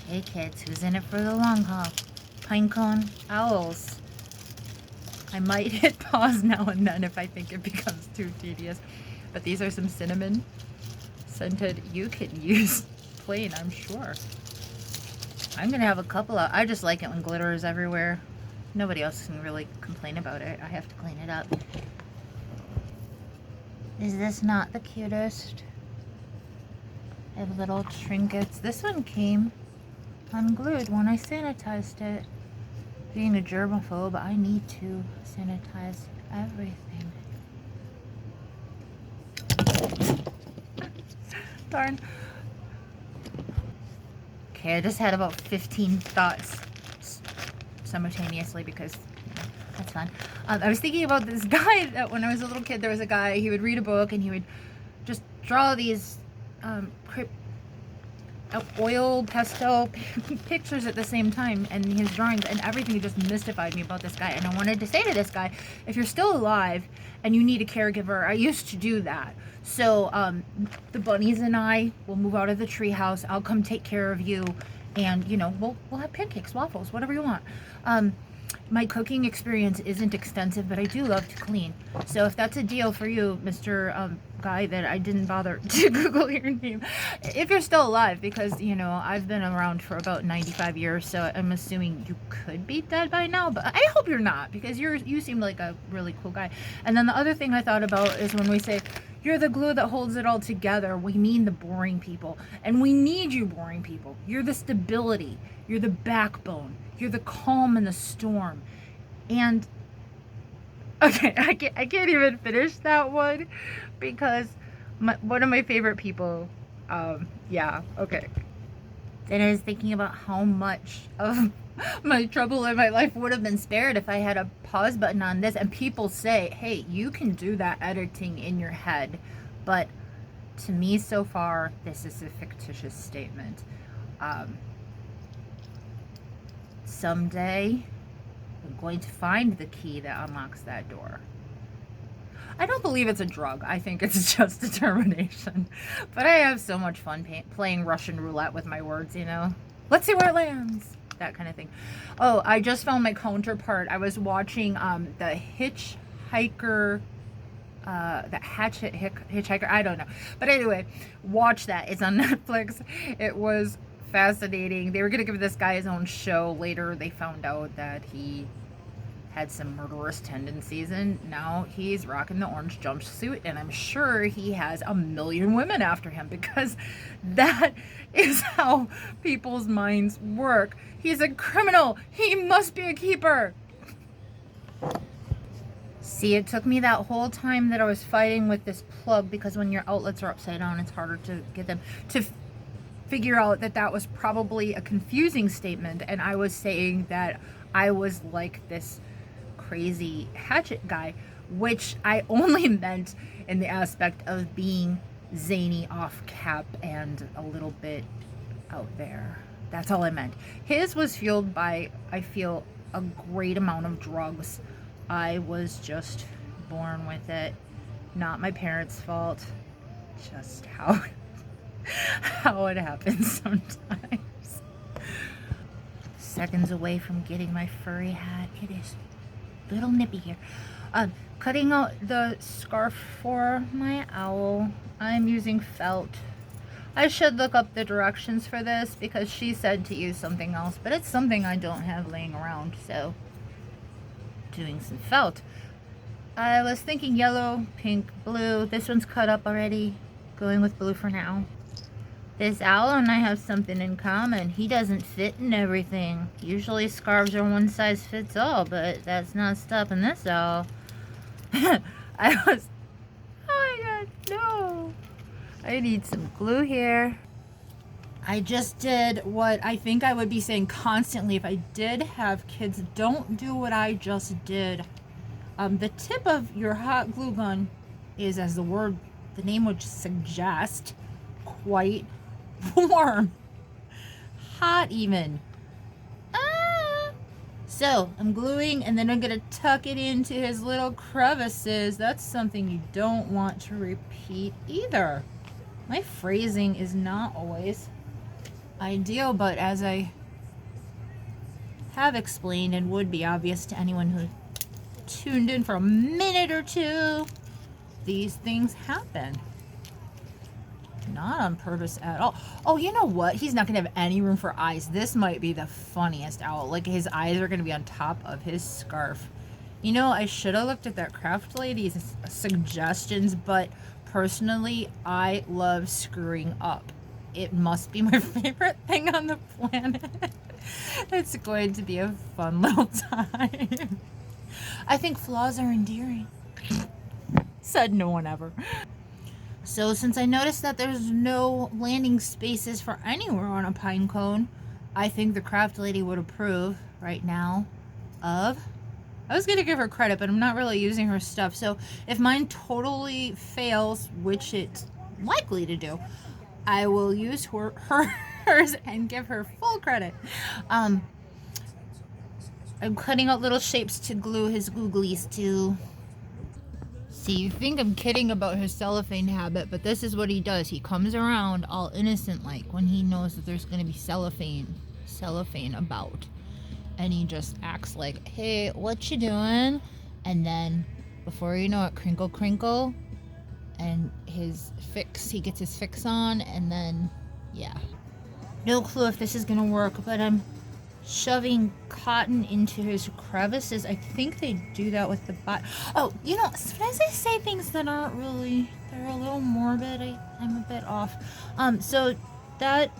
Hey kids, who's in it for the long haul? Pinecone owls. I might hit pause now and then if I think it becomes too tedious. But these are some cinnamon scented. You can use plain, I'm sure. I'm gonna have a couple of, I just like it when glitter is everywhere. Nobody else can really complain about it. I have to clean it up. Is this not the cutest? I have little trinkets. This one came unglued when I sanitized it. Being a germaphobe, I need to sanitize everything. Darn. Okay, I just had about 15 thoughts simultaneously because that's fun. I was thinking about this guy that when I was a little kid, there was a guy, he would read a book and he would just draw these oil pastel pictures at the same time, and his drawings and everything just mystified me about this guy. And I wanted to say to this guy, if you're still alive and you need a caregiver, I used to do that. So the bunnies and I will move out of the treehouse. I'll come take care of you, and you know we'll have pancakes, waffles, whatever you want. My cooking experience isn't extensive, but I do love to clean. So if that's a deal for you, Mr. Guy that I didn't bother to Google your name, if you're still alive, because, you know, I've been around for about 95 years, so I'm assuming you could be dead by now, but I hope you're not, because you seem like a really cool guy. And then the other thing I thought about is when we say, you're the glue that holds it all together, we mean the boring people. And we need you boring people. You're the stability. You're the backbone. You're the calm in the storm. And, okay, I can't even finish that one because one of my favorite people, yeah, okay. And I was thinking about how much of my trouble in my life would have been spared if I had a pause button on this. And people say, hey, you can do that editing in your head. But to me so far, this is a fictitious statement. Someday, I'm going to find the key that unlocks that door. I don't believe it's a drug. I think it's just determination. But I have so much fun playing Russian roulette with my words, you know? Let's see where it lands. That kind of thing. Oh, I just found my counterpart. I was watching the Hitchhiker, the Hitchhiker, I don't know. But anyway, watch that. It's on Netflix. It was fascinating. They were going to give this guy his own show. Later, they found out that he had some murderous tendencies, and now he's rocking the orange jumpsuit, and I'm sure he has a million women after him because that is how people's minds work. He's a criminal. He must be a keeper. See, it took me that whole time that I was fighting with this plug, because when your outlets are upside down, it's harder to get them to figure out that that was probably a confusing statement, and I was saying that I was like this crazy hatchet guy, which I only meant in the aspect of being zany, off cap, and a little bit out there. That's all I meant. His was fueled by, I feel, a great amount of drugs. I was just born with it. Not my parents' fault. Just how it happens sometimes. Seconds away from getting my furry hat. It is a little nippy here. Cutting out the scarf for my owl. I'm using felt. I should look up the directions for this because she said to use something else, but it's something I don't have laying around, so doing some felt. I was thinking yellow, pink, blue. This one's cut up already. Going with blue for now. This owl and I have something in common. He doesn't fit in everything. Usually scarves are one size fits all, but that's not stopping this owl. Oh my god, no. I need some glue here. I just did what I think I would be saying constantly if I did have kids. Don't do what I just did. The tip of your hot glue gun is, as the name would suggest, quite warm. Hot even. So I'm gluing, and then I'm gonna tuck it into his little crevices. That's something you don't want to repeat either. My phrasing is not always ideal, but as I have explained and would be obvious to anyone who tuned in for a minute or two, these things happen. Not on purpose at all. Oh, you know what? He's not going to have any room for eyes. This might be the funniest owl. Like, his eyes are going to be on top of his scarf. You know, I should have looked at that craft lady's suggestions, but personally, I love screwing up. It must be my favorite thing on the planet. It's going to be a fun little time. I think flaws are endearing. Said no one ever. So since I noticed that there's no landing spaces for anywhere on a pine cone, I think the craft lady would approve right now of... I was going to give her credit, but I'm not really using her stuff. So if mine totally fails, which it's likely to do, I will use hers and give her full credit. I'm cutting out little shapes to glue his googlies to. See, you think I'm kidding about his cellophane habit, but this is what he does. He comes around all innocent like when he knows that there's going to be cellophane about. And he just acts like, hey, what you doing? And then before you know it, crinkle, crinkle. And he gets his fix on. And then, yeah. No clue if this is going to work, but I'm shoving cotton into his crevices. I think they do that with the bot. Oh, you know, sometimes I say things that aren't really, they're a little morbid. I'm a bit off. So that,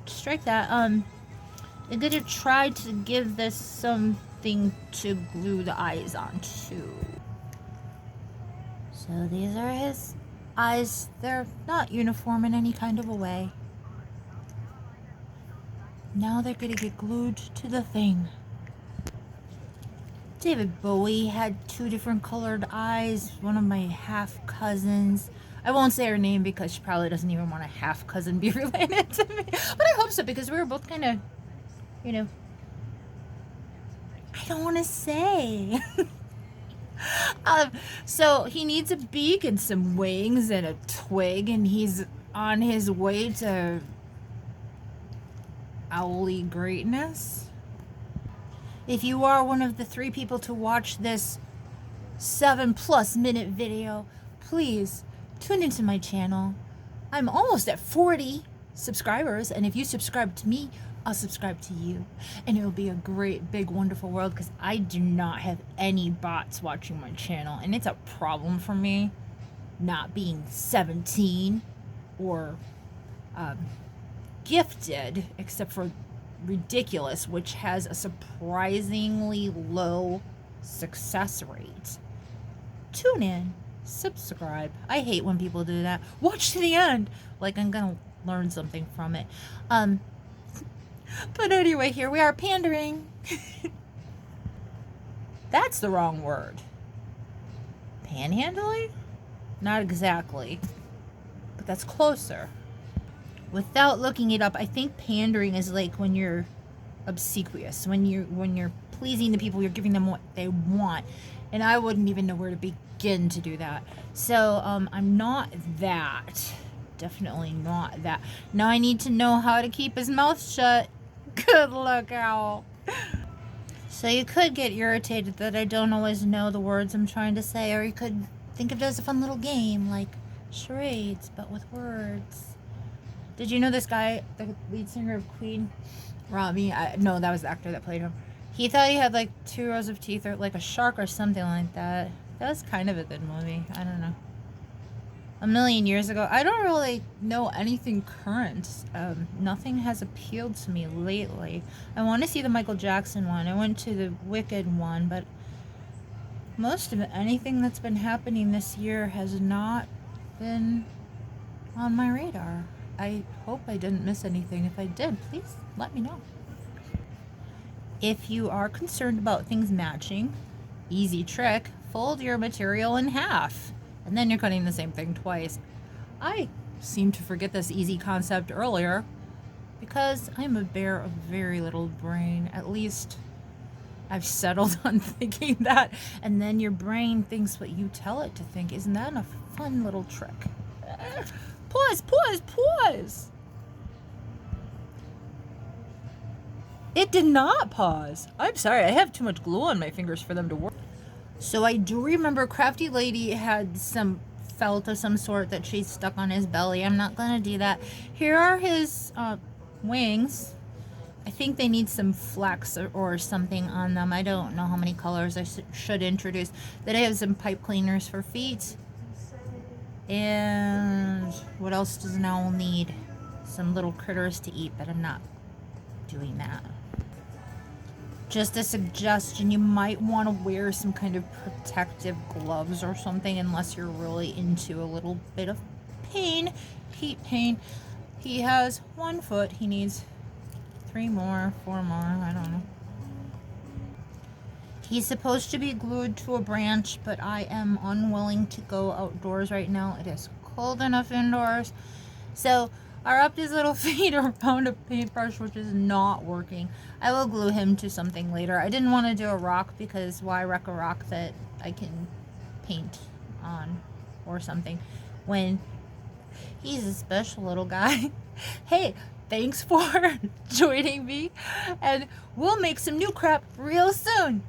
strike that. I'm gonna try to give this something to glue the eyes onto. So these are his eyes. They're not uniform in any kind of a way. Now they're gonna get glued to the thing. David Bowie had 2 different colored eyes. One of my half cousins. I won't say her name because she probably doesn't even want a half cousin be related to me. But I hope so, because we were both kind of, you know, I don't want to say. So he needs a beak and some wings and a twig, and he's on his way to owly greatness. If you are one of the 3 people to watch this 7+ minute video, please tune into my channel. I'm almost at 40 subscribers, and if you subscribe to me, I'll subscribe to you, and it'll be a great, big, wonderful world, because I do not have any bots watching my channel, and it's a problem for me not being 17 or gifted, except for Ridiculous, which has a surprisingly low success rate. Tune in, subscribe. I hate when people do that. Watch to the end, like I'm gonna learn something from it. But anyway, here we are pandering. That's the wrong word. Panhandling? Not exactly, but that's closer. Without looking it up, I think pandering is like when you're obsequious, when you're pleasing the people, you're giving them what they want, and I wouldn't even know where to begin to do that. So I'm not that. Definitely not that. Now I need to know how to keep his mouth shut. Good luck, owl. So you could get irritated that I don't always know the words I'm trying to say, or you could think of it as a fun little game, like charades, but with words. Did you know this guy, the lead singer of Queen, Rami? No, that was the actor that played him. He thought he had like 2 rows of teeth, or like a shark or something like that. That was kind of a good movie. I don't know. A million years ago. I don't really know anything current. Nothing has appealed to me lately. I want to see the Michael Jackson one. I went to the Wicked one, but most of anything that's been happening this year has not been on my radar. I hope I didn't miss anything. If I did, please let me know. If you are concerned about things matching, easy trick, fold your material in half. And then you're cutting the same thing twice. I seemed to forget this easy concept earlier because I'm a bear of very little brain. At least I've settled on thinking that. And then your brain thinks what you tell it to think. Isn't that a fun little trick? Pause, pause, pause. It did not pause. I'm sorry, I have too much glue on my fingers for them to work. So I do remember Crafty Lady had some felt of some sort that she stuck on his belly. I'm not gonna do that. Here are his wings. I think they need some flex or something on them. I don't know how many colors I should introduce. Then I have some pipe cleaners for feet. And what else does an owl need? Some little critters to eat, but I'm not doing that. Just a suggestion, you might want to wear some kind of protective gloves or something unless you're really into a little bit of pain, heat pain. He has 1 foot. He needs 3 more, 4 more, I don't know. He's supposed to be glued to a branch, but I am unwilling to go outdoors right now. It is cold enough indoors. So I wrapped his little feet around a paintbrush, which is not working. I will glue him to something later. I didn't want to do a rock because why wreck a rock that I can paint on or something when he's a special little guy. Hey, thanks for joining me, and we'll make some new crap real soon.